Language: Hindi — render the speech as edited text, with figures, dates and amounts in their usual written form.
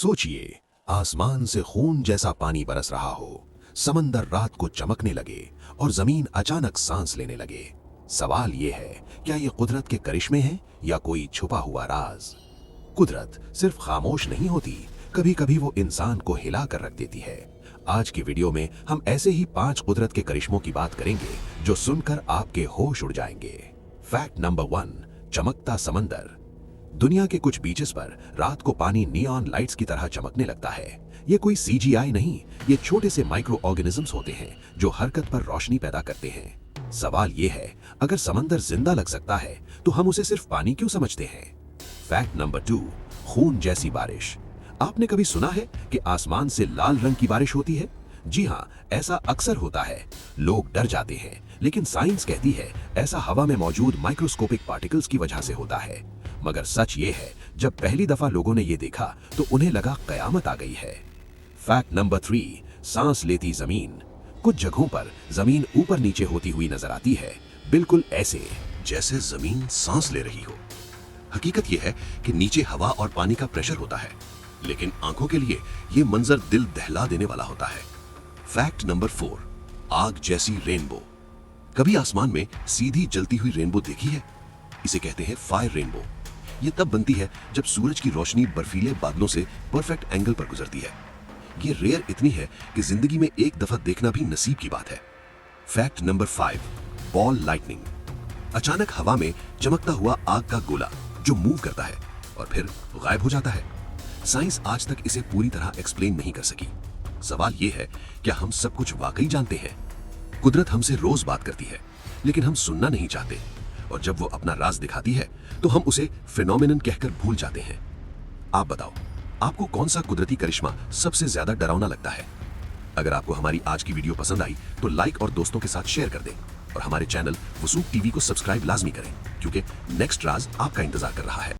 सोचिए, आसमान से खून जैसा पानी बरस रहा हो, समंदर रात को चमकने लगे और जमीन अचानक सांस लेने लगे। सवाल ये है, क्या ये कुदरत के करिश्मे हैं या कोई छुपा हुआ राज? कुदरत सिर्फ खामोश नहीं होती, कभी कभी वो इंसान को हिला कर रख देती है। आज की वीडियो में हम ऐसे ही 5 कुदरत के करिश्मों की बात करेंगे जो सुनकर आपके होश उड़ जाएंगे। फैक्ट नंबर 1, चमकता समंदर। दुनिया के कुछ बीचेस पर रात को पानी नियॉन लाइट्स की तरह चमकने लगता है। ये कोई CGI नहीं, ये छोटे से माइक्रो ऑर्गेनिजम्स होते हैं जो हरकत पर रोशनी पैदा करते हैं। सवाल ये है, अगर समंदर जिंदा लग सकता है तो हम उसे सिर्फ पानी क्यों समझते हैं? फैक्ट नंबर 2, खून जैसी बारिश। आपने कभी सुना है कि आसमान से लाल रंग की बारिश होती है? जी हाँ, ऐसा अक्सर होता है। लोग डर जाते हैं, लेकिन साइंस कहती है ऐसा हवा में मौजूद माइक्रोस्कोपिक पार्टिकल्स की वजह से होता है। मगर सच ये है, जब पहली दफा लोगों ने ये देखा तो उन्हें लगा कयामत आ गई है। फैक्ट नंबर 3, सांस लेती जमीन। कुछ जगहों पर जमीन ऊपर नीचे होती हुई नजर आती है, बिल्कुल ऐसे जैसे जमीन सांस ले रही हो। हकीकत यह है कि नीचे हवा और पानी का प्रेशर होता है, लेकिन आंखों के लिए यह मंजर दिल दहला देने वाला होता है। फैक्ट नंबर 4, आग जैसी रेनबो। कभी आसमान में सीधी जलती हुई रेनबो देखी है? इसे कहते हैं फायर रेनबो। ये तब बनती है जब सूरज की रोशनी बर्फीले बादलों से परफेक्ट एंगल पर गुजरती है। ये रेयर इतनी है कि जिंदगी में एक दफा देखना भी नसीब की बात है। Fact number 5, ball lightning. अचानक हवा में चमकता हुआ आग का गोला जो मूव करता है और फिर गायब हो जाता है। साइंस आज तक इसे पूरी तरह एक्सप्लेन नहीं कर सकी। सवाल यह है, क्या हम सब कुछ वाकई जानते हैं? कुदरत हमसे रोज बात करती है, लेकिन हम सुनना नहीं चाहते, और जब वो अपना राज दिखाती है तो हम उसे फिनोमेनन कहकर भूल जाते हैं। आप बताओ, आपको कौन सा कुदरती करिश्मा सबसे ज्यादा डरावना लगता है? अगर आपको हमारी आज की वीडियो पसंद आई तो लाइक और दोस्तों के साथ शेयर कर दें, और हमारे चैनल वसूख टीवी को सब्सक्राइब लाजमी करें, क्योंकि नेक्स्ट राज आपका इंतजार कर रहा है।